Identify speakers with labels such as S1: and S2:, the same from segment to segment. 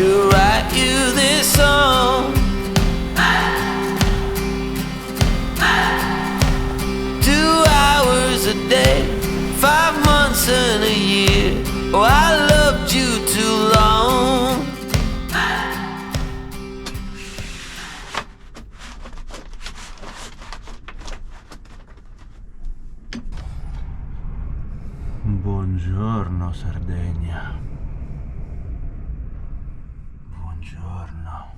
S1: to write you this song. 2 hours a day, 5 months and a year. Oh, I loved you too long.
S2: Buongiorno Sardegna. Buongiorno.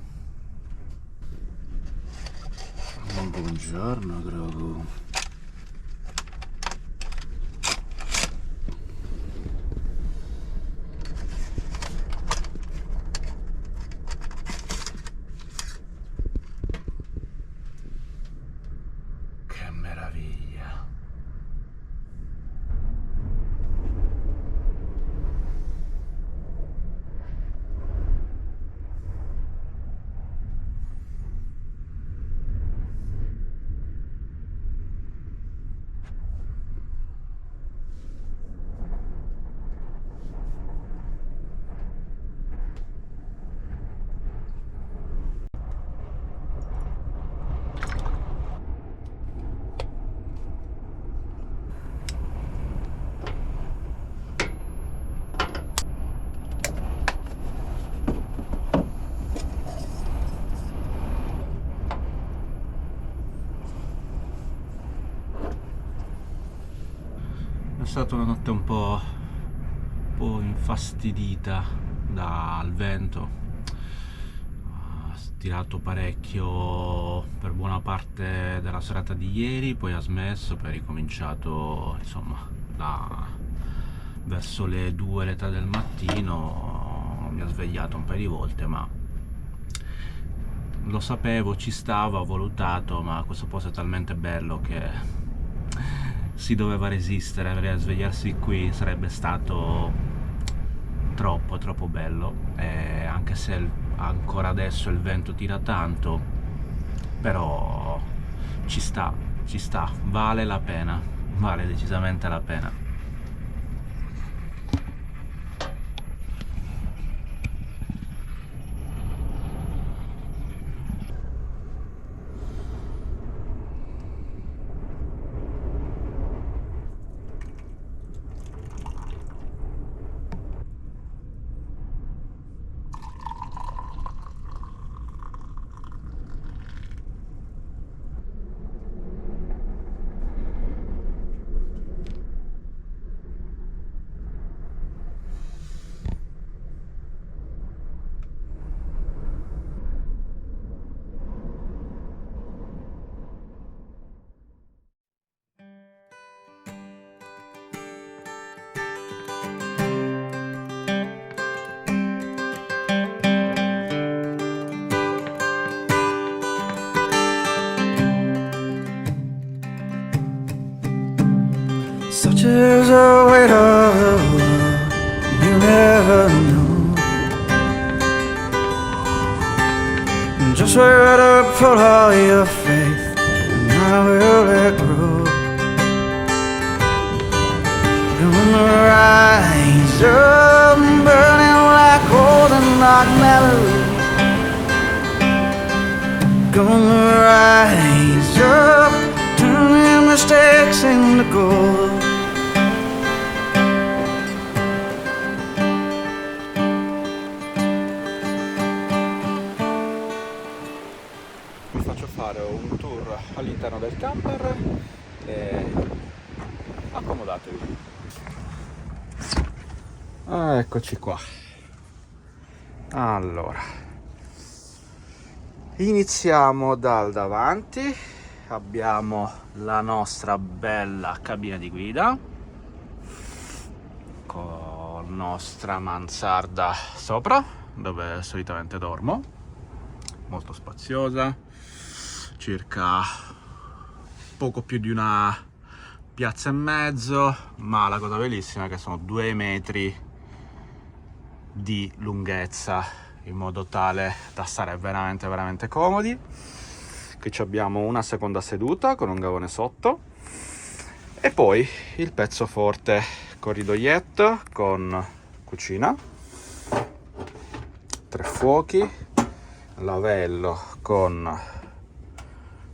S2: Buongiorno Grogu. Che meraviglia. È stata una notte un po' infastidita dal vento. Ha tirato parecchio per buona parte della serata di ieri, poi ha smesso, poi è ricominciato insomma verso le 2, le 3 del mattino. Mi ha svegliato un paio di volte, ma lo sapevo, ci stavo, ho valutato, ma questo posto è talmente bello che si doveva resistere. A svegliarsi qui sarebbe stato troppo bello, anche se ancora adesso il vento tira tanto, però ci sta, vale la pena, vale decisamente la pena.
S3: Such is the weight of love, you never know just where to put all your faith, and how will it grow? Gonna rise up, burning like golden like memories. Gonna rise up, turning mistakes into gold.
S2: Vi faccio fare un tour all'interno del camper e accomodatevi. Eccoci qua. Allora, iniziamo dal davanti. Abbiamo la nostra bella cabina di guida con nostra mansarda sopra, dove solitamente dormo, molto spaziosa, circa poco più di una piazza e mezzo, ma la cosa bellissima è che sono 2 metri di lunghezza, in modo tale da stare veramente comodi. Qui abbiamo una seconda seduta con un gavone sotto e poi il pezzo forte, corridoietto con cucina, 3 fuochi, lavello con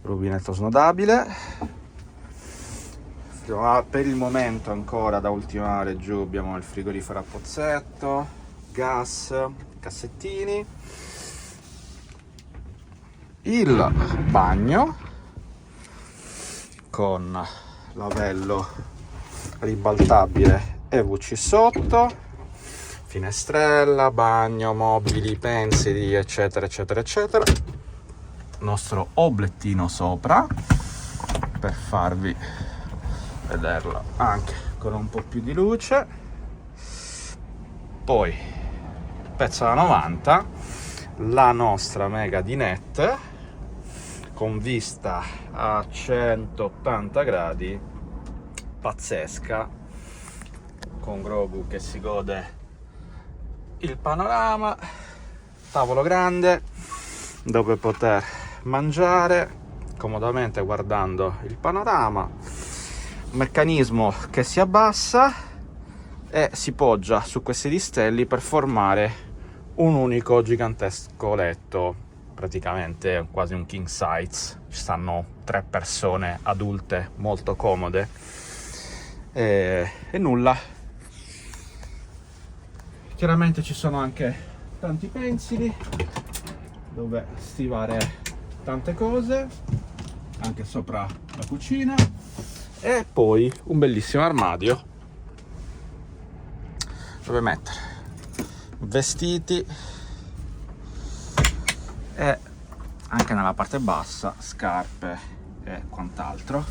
S2: rubinetto snodabile. Per il momento ancora da ultimare giù abbiamo il frigorifero a pozzetto, gas, cassettini, il bagno con lavello ribaltabile e WC sotto, finestrella, bagno, mobili, pensili, eccetera eccetera eccetera. Nostro oblettino sopra per farvi vederlo anche con un po' più di luce. Poi pezzo da 90, la nostra mega dinette con vista a 180 gradi, pazzesca, con Grogu che si gode il panorama, tavolo grande dove poter mangiare comodamente guardando il panorama, meccanismo che si abbassa e si poggia su questi listelli per formare un unico gigantesco letto, praticamente quasi un king size. Ci stanno 3 persone adulte molto comode e nulla. Chiaramente ci sono anche tanti pensili dove stivare tante cose, anche sopra la cucina, e poi un bellissimo armadio dove mettere vestiti e anche nella parte bassa scarpe e quant'altro.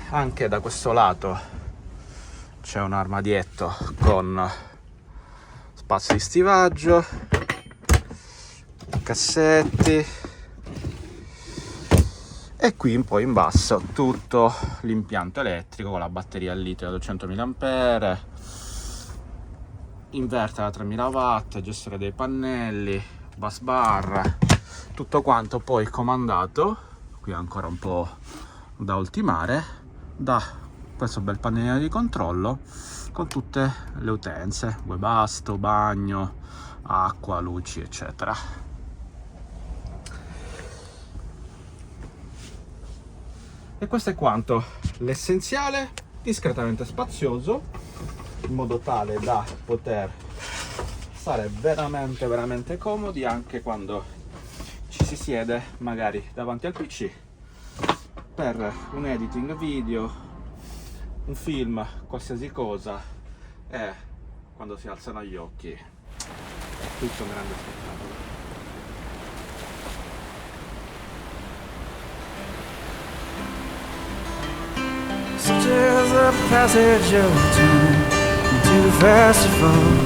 S2: Anche da questo lato c'è un armadietto con spazio di stivaggio, cassetti, e qui poi in basso tutto l'impianto elettrico con la batteria al litio da 200 mAh, inverter da 3000 watt, gestore dei pannelli, bus bar, tutto quanto poi comandato, qui ancora un po' da ultimare, da questo bel pannellino di controllo con tutte le utenze, webasto, bagno, acqua, luci eccetera. E questo è quanto, l'essenziale, discretamente spazioso, in modo tale da poter stare veramente comodi anche quando ci si siede magari davanti al PC per un editing video, un film, qualsiasi cosa, e quando si alzano gli occhi è tutto un grande spettacolo.
S3: Such as the passage of time too fast to fall.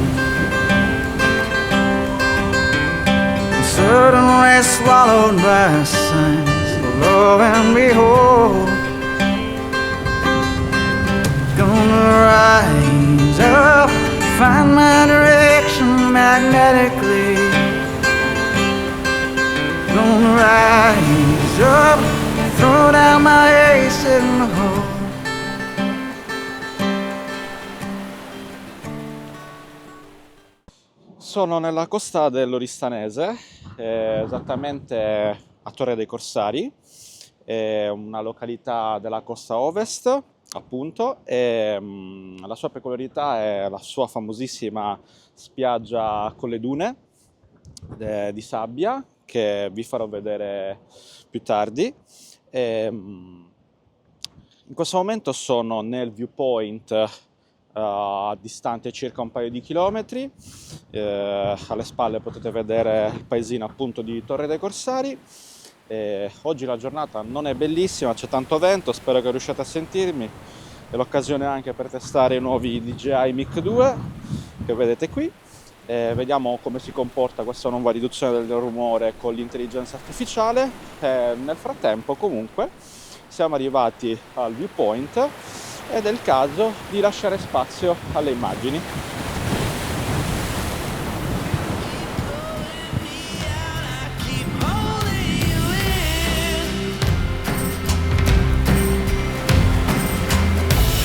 S3: Suddenly swallowed by signs of lo and behold. Gonna rise up, find my direction magnetically. Gonna rise up, throw down my ace in the hole.
S2: Sono nella costa dell'Oristanese, esattamente a Torre dei Corsari, è una località della costa ovest, appunto, e la sua peculiarità è la sua famosissima spiaggia con le dune di sabbia, che vi farò vedere più tardi. In questo momento sono nel viewpoint distante circa un paio di chilometri, alle spalle potete vedere il paesino appunto di Torre dei Corsari. Oggi la giornata non è bellissima, c'è tanto vento, spero che riusciate a sentirmi, è l'occasione anche per testare i nuovi DJI Mic 2 che vedete qui. Vediamo come si comporta questa nuova riduzione del rumore con l'intelligenza artificiale. Nel frattempo comunque siamo arrivati al viewpoint ed è il caso di lasciare spazio alle immagini.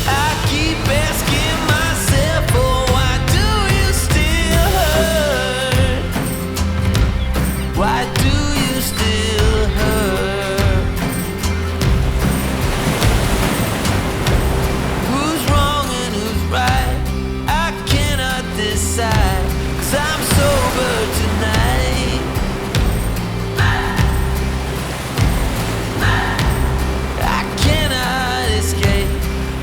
S1: I keep asking myself, oh, why do you still hurt? I'm sober tonight. I cannot escape.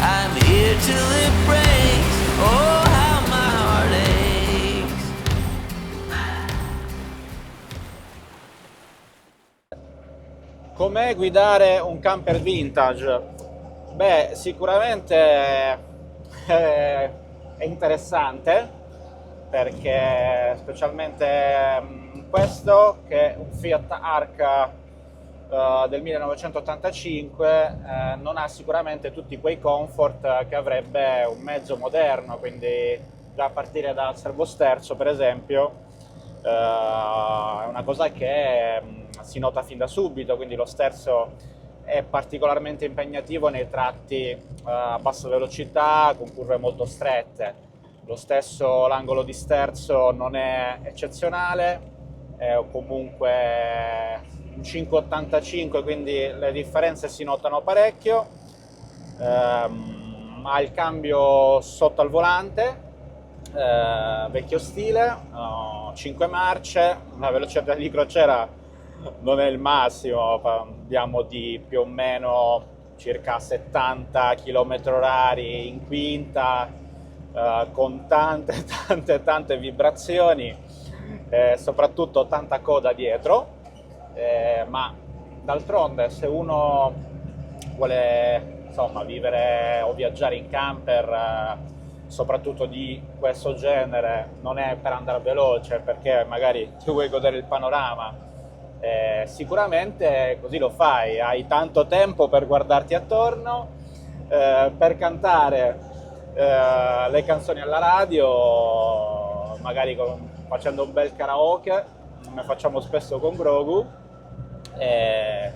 S1: I'm here till it breaks. Oh, how my heart aches.
S4: Com'è guidare un camper vintage? Beh, sicuramente è interessante, perché specialmente questo, che è un Fiat Arca del 1985, non ha sicuramente tutti quei comfort che avrebbe un mezzo moderno, quindi già a partire dal servosterzo, per esempio, è una cosa che si nota fin da subito, quindi lo sterzo è particolarmente impegnativo nei tratti a bassa velocità con curve molto strette. Lo stesso l'angolo di sterzo non è eccezionale, è comunque un 5,85, quindi le differenze si notano parecchio. Ha il cambio sotto al volante, vecchio stile, 5 marce, la velocità di crociera non è il massimo, parliamo di più o meno circa 70 km/h in quinta, con tante vibrazioni, soprattutto tanta coda dietro, ma d'altronde se uno vuole insomma vivere o viaggiare in camper, soprattutto di questo genere, non è per andare veloce, perché magari ti vuoi godere il panorama. Sicuramente così lo fai, hai tanto tempo per guardarti attorno, per cantare le canzoni alla radio, magari facendo un bel karaoke, come facciamo spesso con Grogu, ed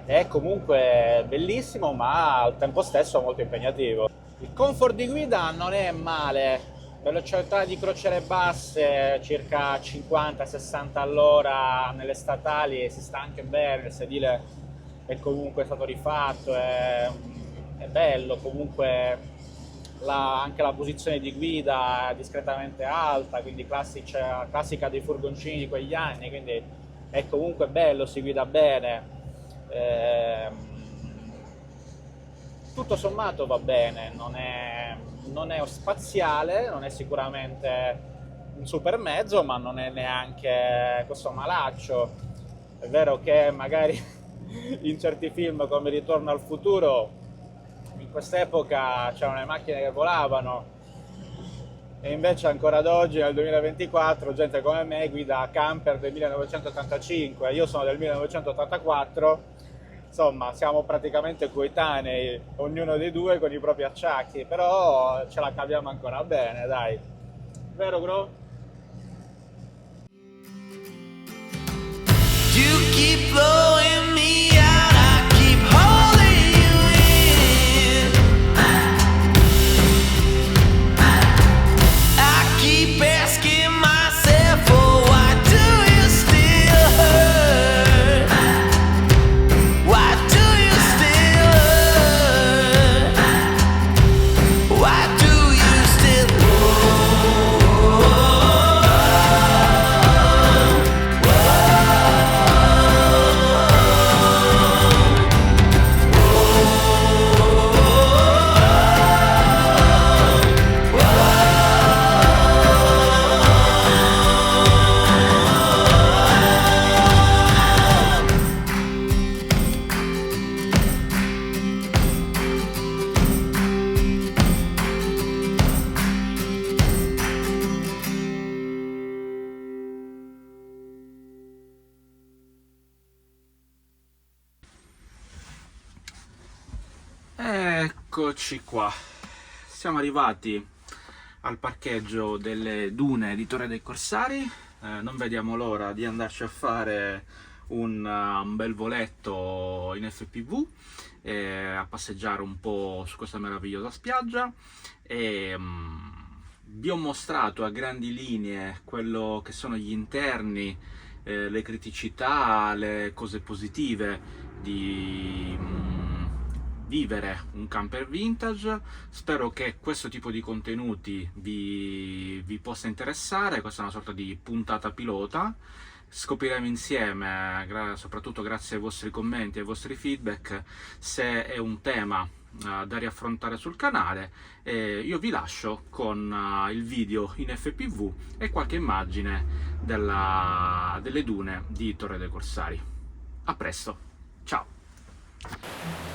S4: è comunque bellissimo, ma al tempo stesso molto impegnativo. Il comfort di guida non è male. Velocità di crociere basse, circa 50-60 all'ora nelle statali, si sta anche bene, il sedile è comunque stato rifatto, è bello, comunque anche la posizione di guida è discretamente alta, quindi classica dei furgoncini di quegli anni, quindi è comunque bello, si guida bene. Tutto sommato va bene, non è spaziale, non è sicuramente un super mezzo, ma non è neanche questo malaccio. È vero che magari in certi film come Ritorno al futuro, in quest'epoca c'erano le macchine che volavano, e invece ancora ad oggi, nel 2024, gente come me guida camper del 1985, io sono del 1984, insomma siamo praticamente coetanei, ognuno dei due con i propri acciacchi, però ce la caviamo ancora bene, dai. Vero, Gro?
S1: You keep blowing me out, I keep holding you in. I keep asking myself, oh, why do you still hurt? Why do you still hurt? Why do you still
S2: Eccoci qua, siamo arrivati al parcheggio delle dune di Torre dei Corsari. Non vediamo l'ora di andarci a fare un bel voletto in FPV, a passeggiare un po' su questa meravigliosa spiaggia. Vi ho mostrato a grandi linee quello che sono gli interni, le criticità, le cose positive vivere un camper vintage. Spero che questo tipo di contenuti vi possa interessare. Questa è una sorta di puntata pilota. Scopriremo insieme, soprattutto grazie ai vostri commenti e ai vostri feedback, se è un tema da riaffrontare sul canale. Io vi lascio con il video in FPV e qualche immagine delle dune di Torre dei Corsari. A presto, ciao!